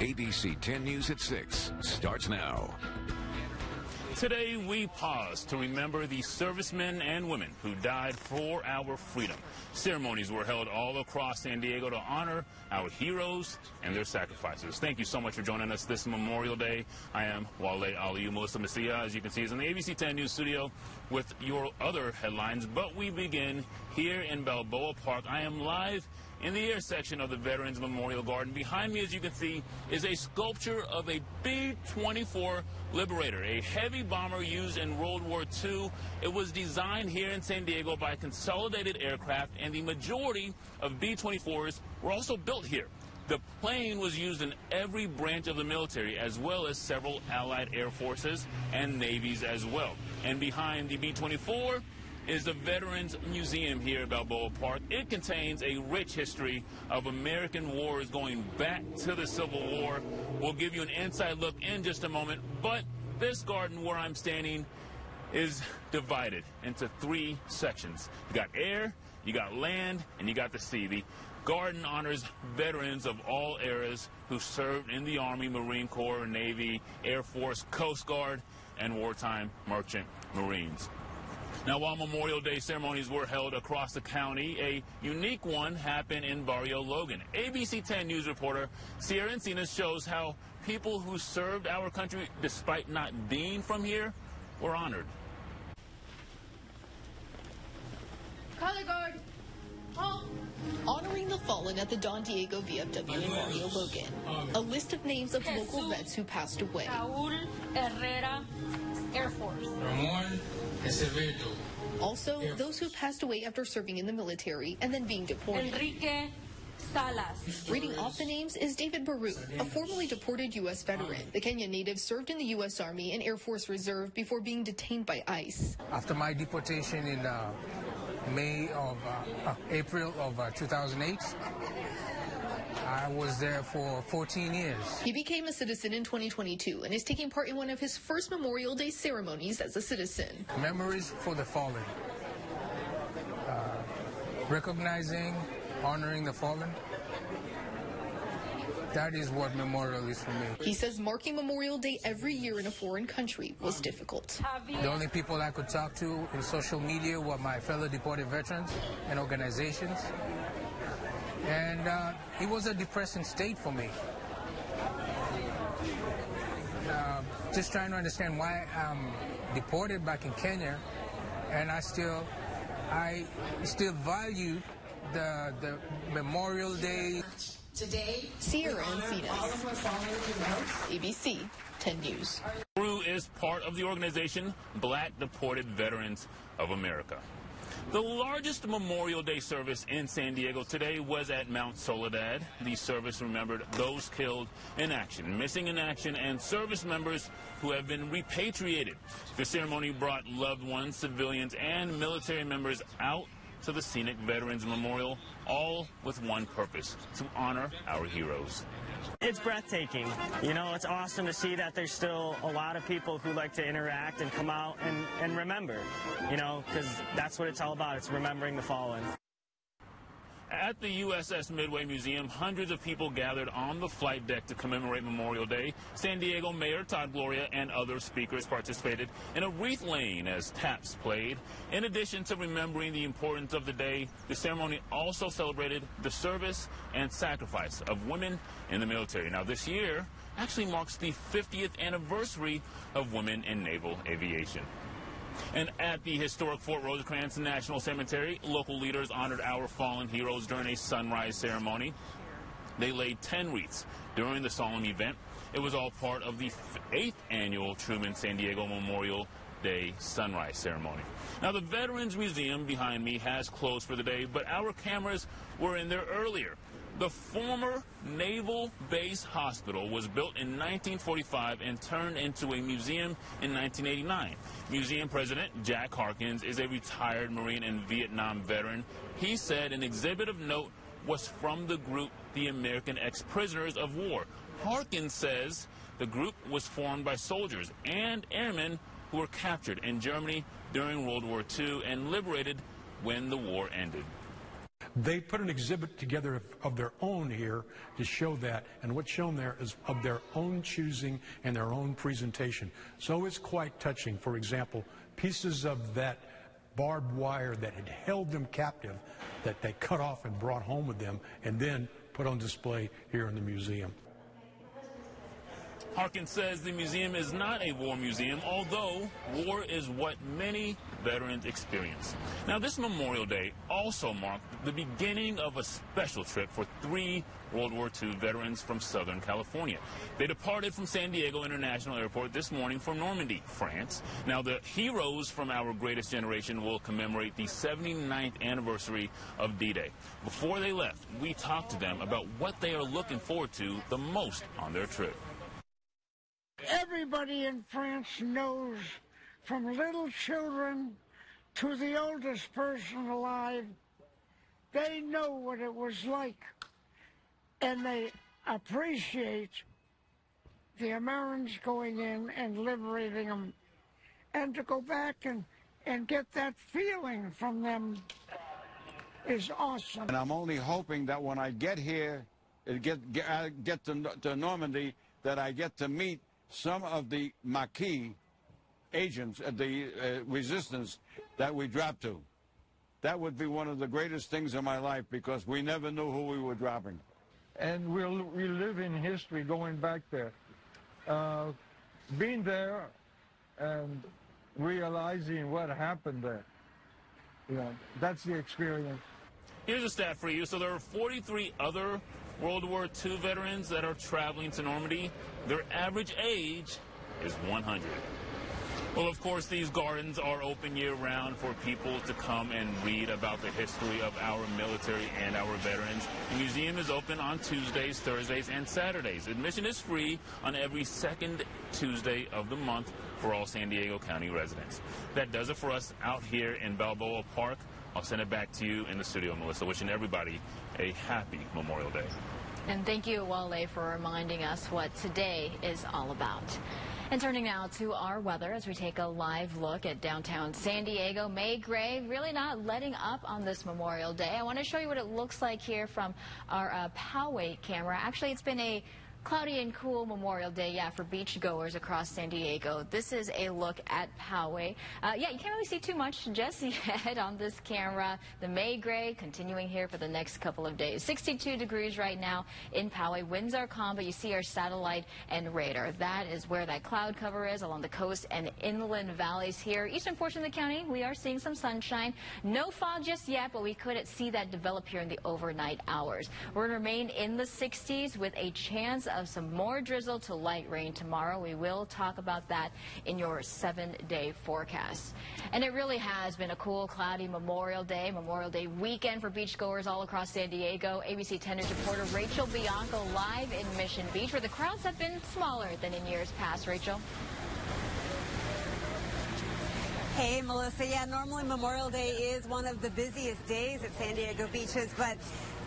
ABC 10 News at 6 starts now. Today, we pause to remember the servicemen and women who died for our freedom. Ceremonies were held all across San Diego to honor our heroes and their sacrifices. Thank you so much for joining us this Memorial Day. I am Wale Aliyu. Melissa Messia, as you can see, is in the ABC 10 News studio with your other headlines. But we begin here in Balboa Park. I am live in the air section of the Veterans Memorial Garden. Behind me, as you can see, is a sculpture of a B-24 Liberator, a heavy bomber used in World War II. It was designed here in San Diego by Consolidated Aircraft, and the majority of B-24s were also built here. The plane was used in every branch of the military, as well as several Allied Air Forces and Navies as well. And behind the B-24 is the Veterans Museum here at Balboa Park. It contains a rich history of American wars going back to the Civil War. We'll give you an inside look in just a moment, but this garden where I'm standing is divided into three sections. You got air, you got land, and you got the sea. The garden honors veterans of all eras who served in the Army, Marine Corps, Navy, Air Force, Coast Guard, and wartime merchant Marines. Now, while Memorial Day ceremonies were held across the county, a unique one happened in Barrio Logan. ABC 10 News reporter Sierra Encinas shows how people who served our country, despite not being from here, were honored. Color guard, home. Honoring the fallen at the Don Diego VFW in Barrio Logan. A list of names of local vets who passed away. Raúl Herrera, Air Force. Ramon Acevedo. Also, those who passed away after serving in the military and then being deported. Enrique Salas. Reading off the names is David Baru, a formerly deported U.S. veteran. The Kenyan native served in the U.S. Army and Air Force Reserve before being detained by ICE. After my deportation in April of 2008, I was there for 14 years. He became a citizen in 2022 and is taking part in one of his first Memorial Day ceremonies as a citizen. Memories for the fallen. Recognizing, honoring the fallen. That is what Memorial is for me. He says marking Memorial Day every year in a foreign country was difficult. The only people I could talk to in social media were my fellow deported veterans and organizations. And it was a depressing state for me. Just trying to understand why I'm deported back in Kenya, and I still value the Memorial Day. Today, Sierra Encinas, ABC 10 News. Baru is part of the organization Black Deported Veterans of America. The largest Memorial Day service in San Diego today was at Mount Soledad. The service remembered those killed in action, missing in action, and service members who have been repatriated. The ceremony brought loved ones, civilians, and military members out to the scenic Veterans Memorial, all with one purpose: to honor our heroes. It's breathtaking. You know, it's awesome to see that there's still a lot of people who like to interact and come out and remember, you know, because that's what it's all about. It's remembering the fallen. At the USS Midway Museum, hundreds of people gathered on the flight deck to commemorate Memorial Day. San Diego Mayor Todd Gloria and other speakers participated in a wreath laying as taps played. In addition to remembering the importance of the day, the ceremony also celebrated the service and sacrifice of women in the military. Now, this year actually marks the 50th anniversary of women in naval aviation. And at the historic Fort Rosecrans National Cemetery, local leaders honored our fallen heroes during a sunrise ceremony. They laid 10 wreaths during the solemn event. It was all part of the 8th annual Truman San Diego Memorial Day sunrise ceremony. Now, the Veterans Museum behind me has closed for the day, but our cameras were in there earlier. The former Naval Base Hospital was built in 1945 and turned into a museum in 1989. Museum President Jack Harkins is a retired Marine and Vietnam veteran. He said an exhibit of note was from the group the American Ex-Prisoners of War. Harkins says the group was formed by soldiers and airmen who were captured in Germany during World War II and liberated when the war ended. They put an exhibit together of their own here to show that, and what's shown there is of their own choosing and their own presentation. So it's quite touching. For example, pieces of that barbed wire that had held them captive that they cut off and brought home with them and then put on display here in the museum. Harkins says the museum is not a war museum, although war is what many veterans experience. Now, this Memorial Day also marked the beginning of a special trip for 3 World War II veterans from Southern California. They departed from San Diego International Airport this morning for Normandy, France. Now, the heroes from our greatest generation will commemorate the 79th anniversary of D-Day. Before they left, we talked to them about what they are looking forward to the most on their trip. Everybody in France knows, from little children to the oldest person alive, they know what it was like. And they appreciate the Americans going in and liberating them. And to go back and get that feeling from them is awesome. And I'm only hoping that when I get here, get to Normandy, that I get to meet some of the Maquis agents of the resistance that we dropped to. That would be one of the greatest things in my life, because we never knew who we were dropping. And we'll relive in history going back there. Being there and realizing what happened there. You know, that's the experience. Here's a stat for you. So there are 43 other World War II veterans that are traveling to Normandy. Their average age is 100. Well, of course, these gardens are open year-round for people to come and read about the history of our military and our veterans. The museum is open on Tuesdays, Thursdays, and Saturdays. Admission is free on every second Tuesday of the month for all San Diego County residents. That does it for us out here in Balboa Park. I'll send it back to you in the studio, Melissa, wishing everybody a happy Memorial Day. And thank you, Wale, for reminding us what today is all about. And turning now to our weather as we take a live look at downtown San Diego. May Gray really not letting up on this Memorial Day. I want to show you what it looks like here from our Poway camera. Actually, it's been a cloudy and cool Memorial Day, yeah, for beach goers across San Diego. This is a look at Poway. Yeah, you can't really see too much just yet on this camera. The May Gray continuing here for the next couple of days. 62 degrees right now in Poway. Winds are calm, but you see our satellite and radar. That is where that cloud cover is along the coast and inland valleys here. Eastern portion of the county, we are seeing some sunshine. No fog just yet, but we could see that develop here in the overnight hours. We're going to remain in the 60s with a chance of some more drizzle to light rain tomorrow. We will talk about that in your 7-day forecast. And it really has been a cool, cloudy Memorial Day weekend for beachgoers all across San Diego. ABC 10 News reporter Rachel Bianco live in Mission Beach, where the crowds have been smaller than in years past. Rachel? Hey, Melissa. Yeah, normally Memorial Day is one of the busiest days at San Diego beaches, but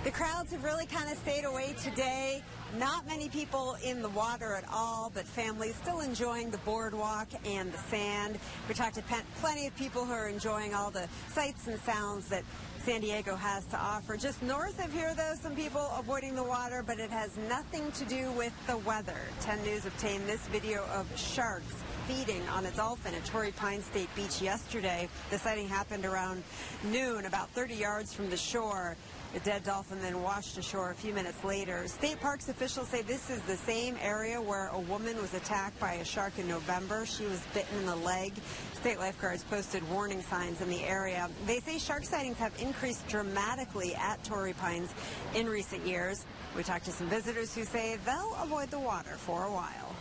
the crowds have really kind of stayed away today. Not many people in the water at all, but families still enjoying the boardwalk and the sand. We talked to plenty of people who are enjoying all the sights and sounds that San Diego has to offer. Just north of here, though, some people avoiding the water, but it has nothing to do with the weather. 10 News obtained this video of sharks feeding on a dolphin at Torrey Pines State Beach yesterday. The sighting happened around noon, about 30 yards from the shore. The dead dolphin then washed ashore a few minutes later. State Parks officials say this is the same area where a woman was attacked by a shark in November. She was bitten in the leg. State lifeguards posted warning signs in the area. They say shark sightings have increased dramatically at Torrey Pines in recent years. We talked to some visitors who say they'll avoid the water for a while.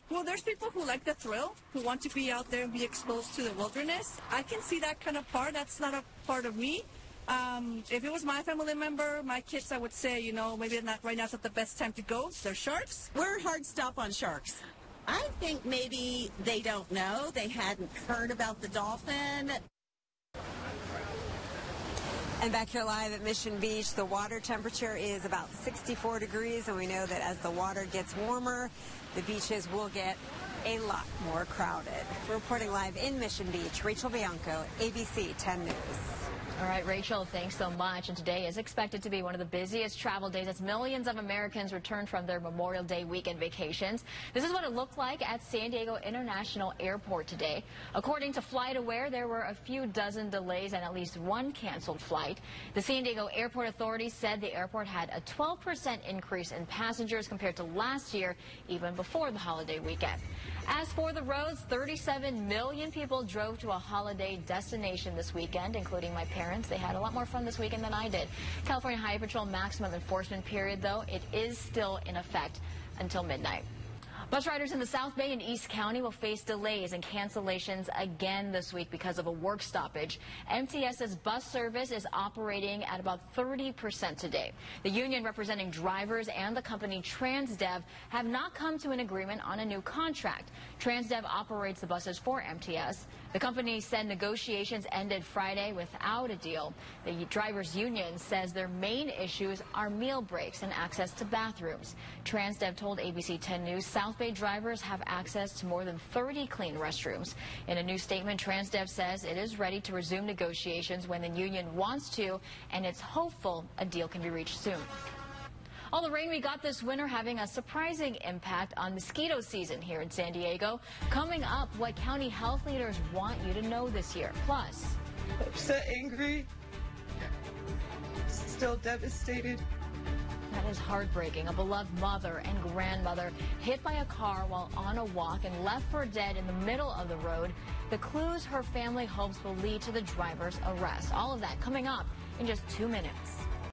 Well, there's people who like the thrill, who want to be out there and be exposed to the wilderness. I can see that kind of part. That's not a part of me. If it was my family member, my kids, I would say, you know, maybe not right now is not the best time to go. There's sharks. We're a hard stop on sharks. I think maybe they don't know. They hadn't heard about the dolphin. And back here live at Mission Beach, the water temperature is about 64 degrees, and we know that as the water gets warmer, the beaches will get a lot more crowded. Reporting live in Mission Beach, Rachel Bianco, ABC 10 News. All right, Rachel, thanks so much. And today is expected to be one of the busiest travel days as millions of Americans return from their Memorial Day weekend vacations. This is what it looked like at San Diego International Airport today. According to FlightAware, there were a few dozen delays and at least one canceled flight. The San Diego Airport Authority said the airport had a 12% increase in passengers compared to last year, even before the holiday weekend. As for the roads, 37 million people drove to a holiday destination this weekend, including my parents. They had a lot more fun this weekend than I did. California Highway Patrol maximum enforcement period, though, it is still in effect until midnight. Bus riders in the South Bay and East County will face delays and cancellations again this week because of a work stoppage. MTS's bus service is operating at about 30% today. The union representing drivers and the company Transdev have not come to an agreement on a new contract. Transdev operates the buses for MTS. The company said negotiations ended Friday without a deal. The drivers' union says their main issues are meal breaks and access to bathrooms. Transdev told ABC 10 News South Bay drivers have access to more than 30 clean restrooms. In a new statement, Transdev says it is ready to resume negotiations when the union wants to, and it's hopeful a deal can be reached soon. All the rain we got this winter having a surprising impact on mosquito season here in San Diego. Coming up, what county health leaders want you to know this year. Plus, upset, angry, still devastated. That is heartbreaking. A beloved mother and grandmother hit by a car while on a walk and left for dead in the middle of the road. The clues her family hopes will lead to the driver's arrest. All of that coming up in just 2 minutes.